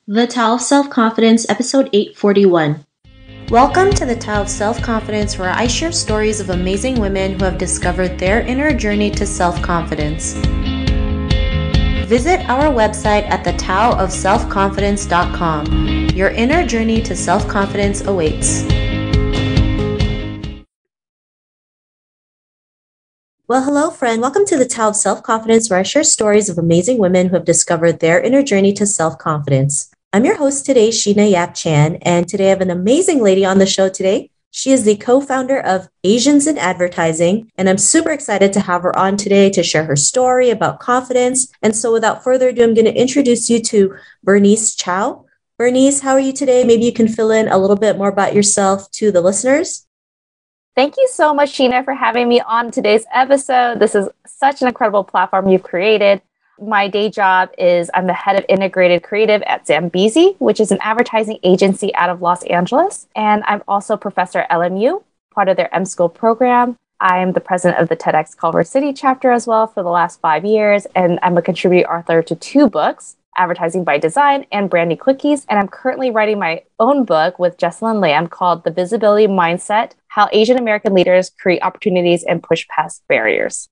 The Tao of Self-Confidence, episode 841. Welcome to the Tao of Self-Confidence, where I share stories of amazing women who have discovered their inner journey to self-confidence. Visit our website at thetaoofselfconfidence.com. Your inner journey to self-confidence awaits. Well, hello, friend. Welcome to the Tao of Self-Confidence, where I share stories of amazing women who have discovered their inner journey to self-confidence. I'm your host today, Sheena Yap Chan, and today I have an amazing lady on the show today. She is the co-founder of Asians in Advertising, and I'm super excited to have her on today to share her story about confidence. And so without further ado, I'm going to introduce you to Bernice Chao. Bernice, how are you today? Maybe you can fill in a little bit more about yourself to the listeners. Thank you so much, Sheena, for having me on today's episode. This is such an incredible platform you've created. My day job is I'm the head of integrated creative at Zambezi, which is an advertising agency out of Los Angeles. And I'm also a professor at LMU, part of their M-School program. I'm the president of the TEDx Culver City chapter as well for the last 5 years. And I'm a contributing author to 2 books, Advertising by Design and Brandy Quickies. And I'm currently writing my own book with Jessalyn Lamb called The Visibility Mindset: How Asian American Leaders Create Opportunities and Push Past Barriers.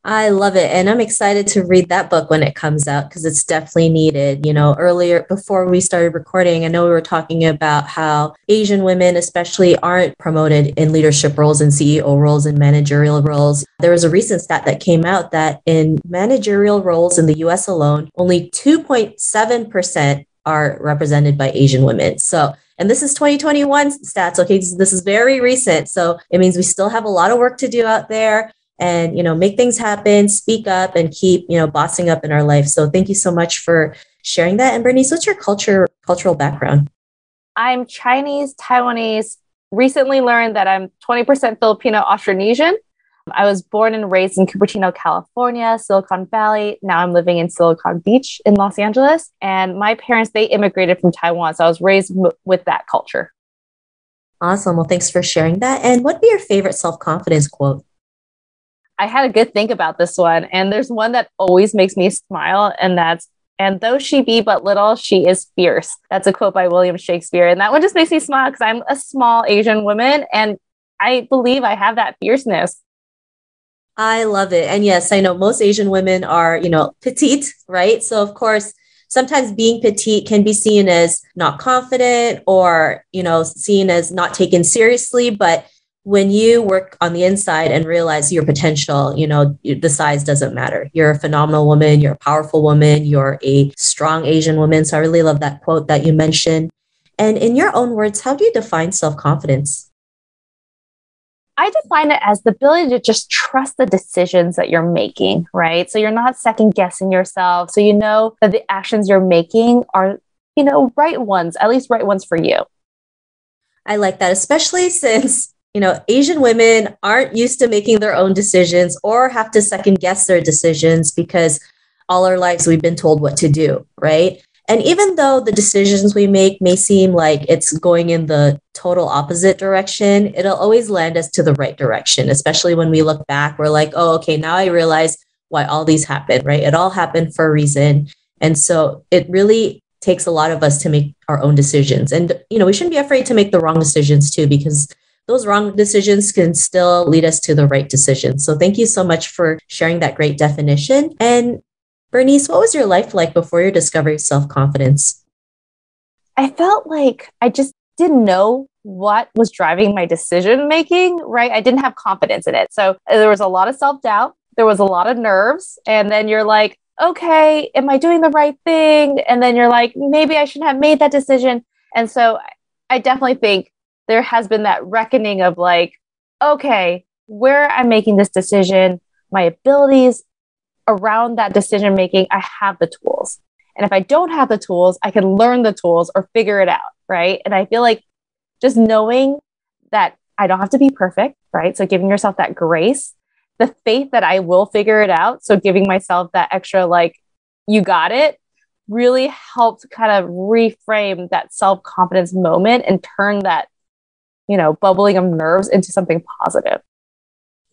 I love it. And I'm excited to read that book when it comes out because it's definitely needed. You know, earlier, before we started recording, I know we were talking about how Asian women especially aren't promoted in leadership roles and CEO roles and managerial roles. There was a recent stat that came out that in managerial roles in the US alone, only 2.7% are represented by Asian women. So, and this is 2021 stats. Okay, this is very recent. So it means we still have a lot of work to do out there. And, make things happen, speak up, and keep, bossing up in our life. So thank you so much for sharing that. And Bernice, what's your cultural background? I'm Chinese, Taiwanese, recently learned that I'm 20% Filipino, Austronesian. I was born and raised in Cupertino, California, Silicon Valley. Now I'm living in Silicon Beach in Los Angeles. And my parents, they immigrated from Taiwan. So I was raised with that culture. Awesome. Well, thanks for sharing that. And what'd be your favorite self-confidence quote? I had a good think about this one. And there's one that always makes me smile. And that's, "And though she be but little, she is fierce." That's a quote by William Shakespeare. And that one just makes me smile because I'm a small Asian woman. And I believe I have that fierceness. I love it. And yes, I know most Asian women are, petite, right? So of course, sometimes being petite can be seen as not confident or, seen as not taken seriously. But when you work on the inside and realize your potential, the size doesn't matter. You're a phenomenal woman. You're a powerful woman. You're a strong Asian woman. So I really love that quote that you mentioned. And in your own words, how do you define self-confidence? I define it as the ability to just trust the decisions that you're making, right? So you're not second guessing yourself. So you know that the actions you're making are, right ones, at least right ones for you. I like that, especially since Asian women aren't used to making their own decisions or have to second guess their decisions because all our lives we've been told what to do, right? And even though the decisions we make may seem like it's going in the total opposite direction, it'll always land us to the right direction, especially when we look back. We're like, oh, okay, now I realize why all these happened, right? It all happened for a reason. And so it really takes a lot of us to make our own decisions. And, we shouldn't be afraid to make the wrong decisions too, because those wrong decisions can still lead us to the right decision. So thank you so much for sharing that great definition. And Bernice, what was your life like before your discovery of self-confidence? I felt like I just didn't know what was driving my decision making, right? I didn't have confidence in it. So there was a lot of self-doubt. There was a lot of nerves. And then you're like, okay, am I doing the right thing? And then you're like, maybe I shouldn't have made that decision. And so I definitely think there has been that reckoning of like, okay, where I'm making this decision, my abilities around that decision making, I have the tools. And if I don't have the tools, I can learn the tools or figure it out, right? And I feel like just knowing that I don't have to be perfect, right? So giving yourself that grace, the faith that I will figure it out. So giving myself that extra, like, you got it, really helped kind of reframe that self-confidence moment and turn that, bubbling of nerves into something positive.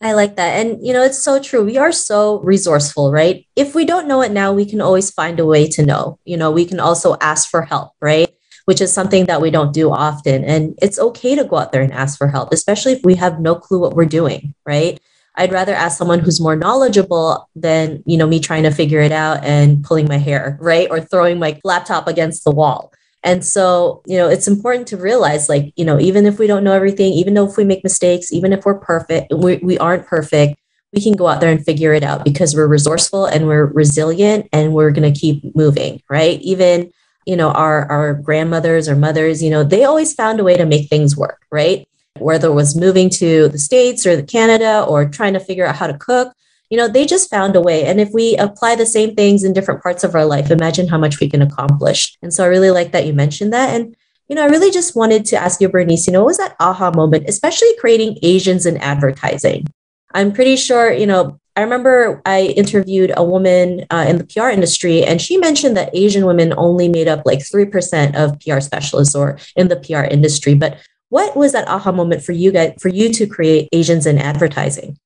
I like that. And, it's so true. We are so resourceful, right? If we don't know it now, we can always find a way to know. We can also ask for help, right? Which is something that we don't do often. And it's okay to go out there and ask for help, especially if we have no clue what we're doing, right? I'd rather ask someone who's more knowledgeable than, me trying to figure it out and pulling my hair, right? Or throwing my laptop against the wall. And so, it's important to realize like, even if we don't know everything, even though if we make mistakes, even if we're perfect, we aren't perfect, we can go out there and figure it out because we're resourceful and we're resilient and we're going to keep moving, right? Even, our grandmothers or mothers, they always found a way to make things work, right? Whether it was moving to the States or the Canada or trying to figure out how to cook, they just found a way. And if we apply the same things in different parts of our life, imagine how much we can accomplish. And so I really like that you mentioned that. And, I really just wanted to ask you, Bernice, what was that aha moment, especially creating Asians in advertising? I'm pretty sure, I remember I interviewed a woman in the PR industry, and she mentioned that Asian women only made up like 3% of PR specialists or in the PR industry. But what was that aha moment for you guys, for you to create Asians in advertising?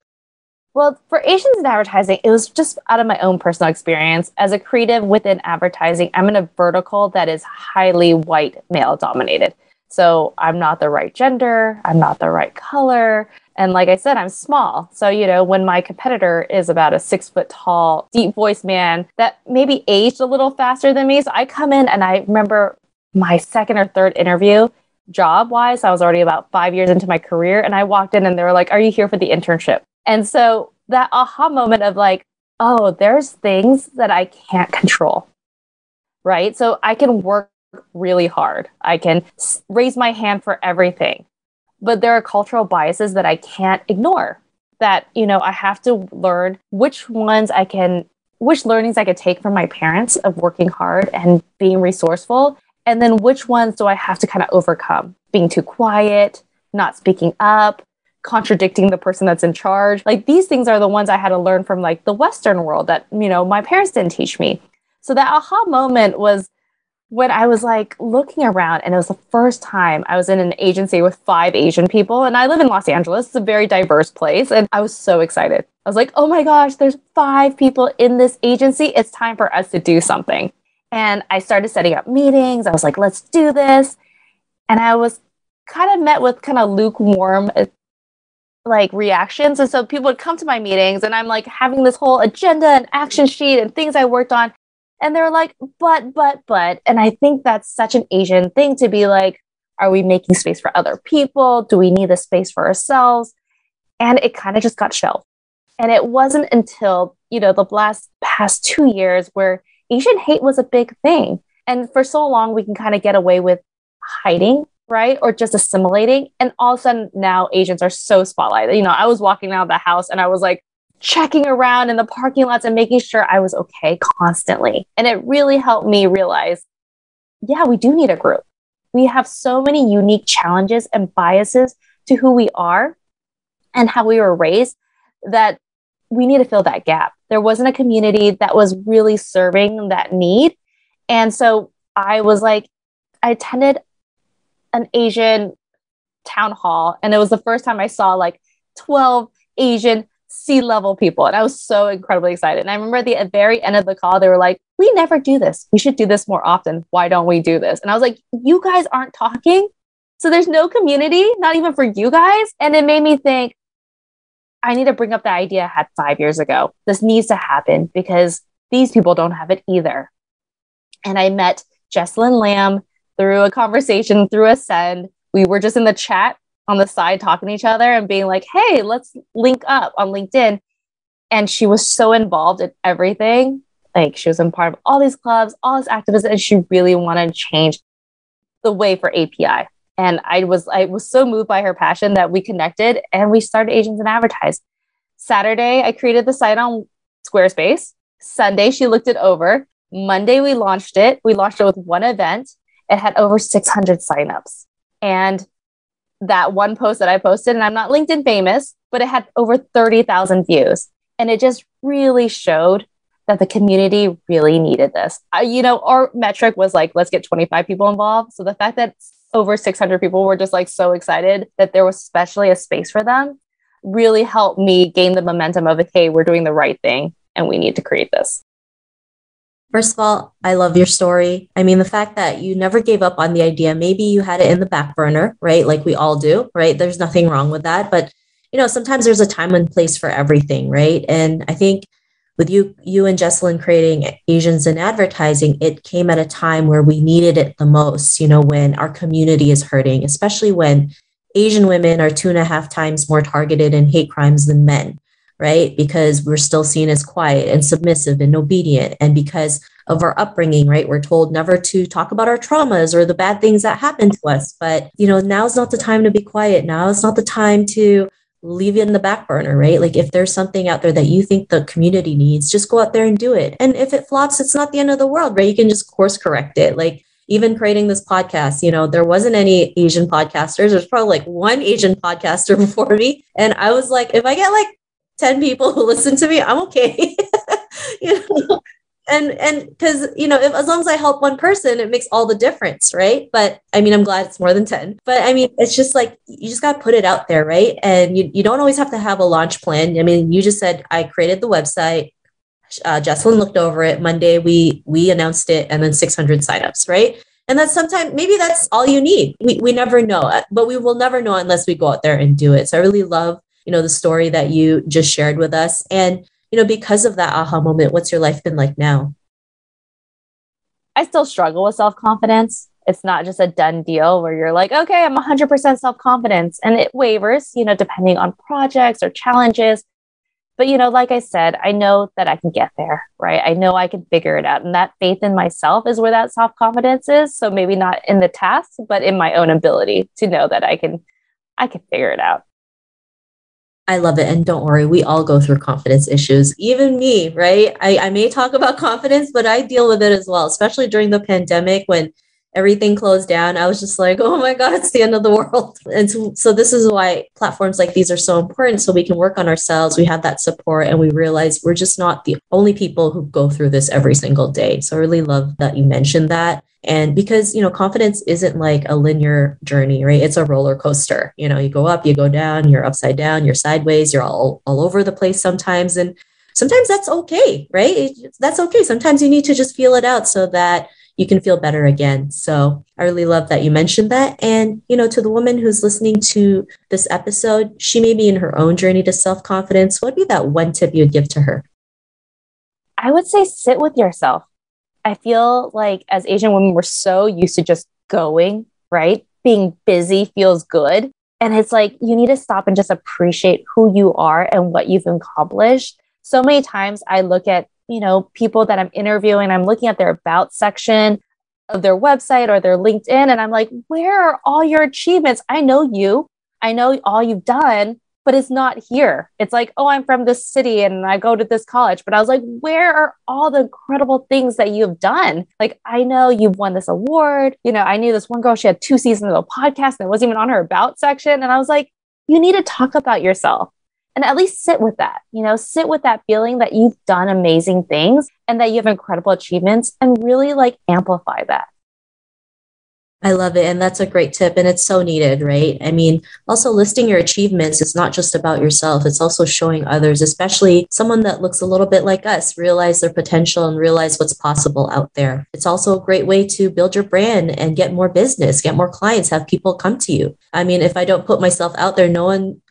Well, for Asians in advertising, it was just out of my own personal experience. As a creative within advertising, I'm in a vertical that is highly white male dominated. So I'm not the right gender, I'm not the right color. And like I said, I'm small. So, when my competitor is about a 6 foot tall, deep voiced man that maybe aged a little faster than me. So I come in and I remember my second or third interview, job wise, I was already about 5 years into my career. And I walked in and they were like, "Are you here for the internship?" And so that aha moment of like, oh, there's things that I can't control, right? So I can work really hard. I can raise my hand for everything. But there are cultural biases that I can't ignore that, I have to learn which learnings I could take from my parents of working hard and being resourceful. And then which ones do I have to kind of overcome? Being too quiet, not speaking up, contradicting the person that's in charge. Like these things are the ones I had to learn from like the Western world that, my parents didn't teach me. So that aha moment was when I was like looking around, and it was the first time I was in an agency with 5 Asian people. And I live in Los Angeles. It's a very diverse place. And I was so excited. I was like, oh my gosh, there's 5 people in this agency. It's time for us to do something. And I started setting up meetings. I was like, let's do this. And I was kind of met with kind of lukewarm like reactions. And so people would come to my meetings and I'm like having this whole agenda and action sheet and things I worked on. And they're like, but. And I think that's such an Asian thing to be like, are we making space for other people? Do we need the space for ourselves? And it kind of just got shelved. And it wasn't until, the past 2 years where Asian hate was a big thing. And for so long, we can kind of get away with hiding, right? Or just assimilating. And all of a sudden now Asians are so spotlighted. I was walking out of the house and I was like checking around in the parking lots and making sure I was okay constantly. And it really helped me realize, yeah, we do need a group. We have so many unique challenges and biases to who we are and how we were raised that we need to fill that gap. There wasn't a community that was really serving that need. And so I was like, I attended an Asian town hall, and it was the first time I saw like 12 Asian C-level people. And I was so incredibly excited. And I remember at the very end of the call, they were like, we never do this. We should do this more often. Why don't we do this? And I was like, you guys aren't talking. So there's no community, not even for you guys. And it made me think, I need to bring up the idea I had 5 years ago. This needs to happen because these people don't have it either. And I met Jessalyn Lamb through a conversation, through a send. We were just in the chat on the side talking to each other and being like, hey, let's link up on LinkedIn. And she was so involved in everything. Like she was in part of all these clubs, all this activism, and she really wanted to change the way for API. And I was so moved by her passion that we connected and we started Asians in Advertise. Saturday, I created the site on Squarespace. Sunday, she looked it over. Monday, we launched it. We launched it with one event. It had over 600 signups. And that one post that I posted, and I'm not LinkedIn famous, but it had over 30,000 views. And it just really showed that the community really needed this. Our metric was like, let's get 25 people involved. So the fact that over 600 people were just like so excited that there was especially a space for them really helped me gain the momentum of, okay, we're doing the right thing and we need to create this. First of all, I love your story. I mean, the fact that you never gave up on the idea, maybe you had it in the back burner, right? Like we all do, right? There's nothing wrong with that. But, sometimes there's a time and place for everything, right? And I think with you and Jesselyn creating Asians in advertising, it came at a time where we needed it the most, when our community is hurting, especially when Asian women are 2.5 times more targeted in hate crimes than men, right? Because we're still seen as quiet and submissive and obedient. And because of our upbringing, right? We're told never to talk about our traumas or the bad things that happen to us. But, now's not the time to be quiet. Now is not the time to leave it in the back burner, right? Like if there's something out there that you think the community needs, just go out there and do it. And if it flops, it's not the end of the world, right? You can just course correct it. Like even creating this podcast, there wasn't any Asian podcasters. There's probably like one Asian podcaster before me. And I was like, if I get like 10 people who listen to me, I'm okay. you know, and because, if, as long as I help one person, it makes all the difference. Right. But I mean, I'm glad it's more than 10, but I mean, it's just like, you just got to put it out there. Right. And you don't always have to have a launch plan. I mean, you just said, I created the website. Jesselyn looked over it. Monday, we announced it, and then 600 signups. Right. And that's sometimes, maybe that's all you need. We never know, but we will never know unless we go out there and do it. So I really love the story that you just shared with us. And, because of that aha moment, what's your life been like now? I still struggle with self-confidence. It's not just a done deal where you're like, okay, I'm 100% self-confidence. And it wavers, depending on projects or challenges. But, like I said, I know that I can get there, right? I know I can figure it out. And that faith in myself is where that self-confidence is. So maybe not in the task, but in my own ability to know that I can figure it out. I love it. And don't worry, we all go through confidence issues, even me, right? I may talk about confidence, but I deal with it as well, especially during the pandemic when everything closed down. I was just like, oh my God, it's the end of the world. And so this is why platforms like these are so important. So we can work on ourselves. We have that support and we realize we're just not the only people who go through this every single day. So I really love that you mentioned that. And because, confidence isn't like a linear journey, right? It's a roller coaster. You go up, you go down, you're upside down, you're sideways, you're all over the place sometimes. And sometimes that's okay, right? That's okay. Sometimes you need to just feel it out so that you can feel better again. So I really love that you mentioned that. And, to the woman who's listening to this episode, she may be in her own journey to self-confidence. What would be that one tip you'd give to her? I would say sit with yourself. I feel like as Asian women, we're so used to just going, right? Being busy feels good. And it's like, you need to stop and just appreciate who you are and what you've accomplished. So many times I look at, people that I'm interviewing, I'm looking at their about section of their website or their LinkedIn, and I'm like, where are all your achievements? I know you, I know all you've done, but it's not here. It's like, oh, I'm from this city and I go to this college. But I was like, where are all the incredible things that you've done? Like, I know you've won this award. I knew this one girl, she had 2 seasons of a podcast and it wasn't even on her about section. And I was like, you need to talk about yourself and at least sit with that, sit with that feeling that you've done amazing things and that you have incredible achievements and really like amplify that. I love it. And that's a great tip. And it's so needed, right? I mean, also listing your achievements, it's not just about yourself. It's also showing others, especially someone that looks a little bit like us, realize their potential and realize what's possible out there. It's also a great way to build your brand and get more business, get more clients, have people come to you. I mean, if I don't put myself out there,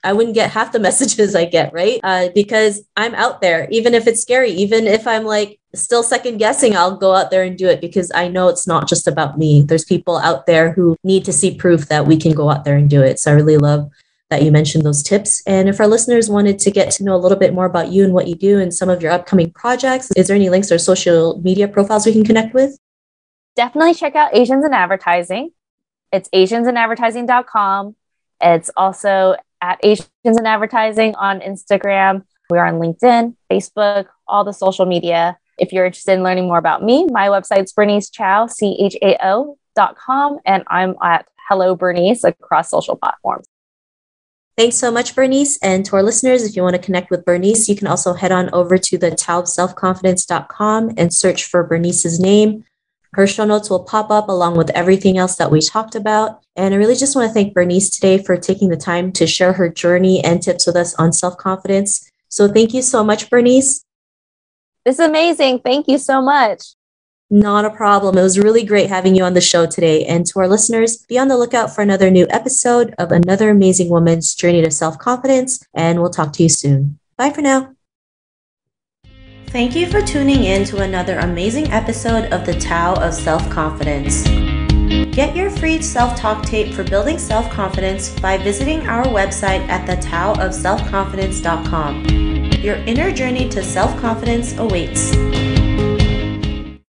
I wouldn't get half the messages I get, right? Because I'm out there, even if it's scary, even if I'm like, still second guessing, I'll go out there and do it because I know it's not just about me. There's people out there who need to see proof that we can go out there and do it. So I really love that you mentioned those tips. And if our listeners wanted to get to know a little bit more about you and what you do and some of your upcoming projects, is there any links or social media profiles we can connect with? Definitely check out Asians in Advertising. It's asiansinadvertising.com. It's also at Asians in Advertising on Instagram. We're on LinkedIn, Facebook, all the social media. If you're interested in learning more about me, my website's Bernice Chao, CHAO.com, and I'm at Hello Bernice across social platforms. Thanks so much, Bernice. And to our listeners, if you want to connect with Bernice, you can also head on over to the taoselfconfidence.com and search for Bernice's name. Her show notes will pop up along with everything else that we talked about. And I really just want to thank Bernice today for taking the time to share her journey and tips with us on self-confidence. So thank you so much, Bernice. This is amazing. Thank you so much. Not a problem. It was really great having you on the show today. And to our listeners, be on the lookout for another new episode of another amazing woman's journey to self-confidence. And we'll talk to you soon. Bye for now. Thank you for tuning in to another amazing episode of the Chao of Self-Confidence. Get your free self-talk tape for building self-confidence by visiting our website at thechaoofselfconfidence.com. Your inner journey to self-confidence awaits.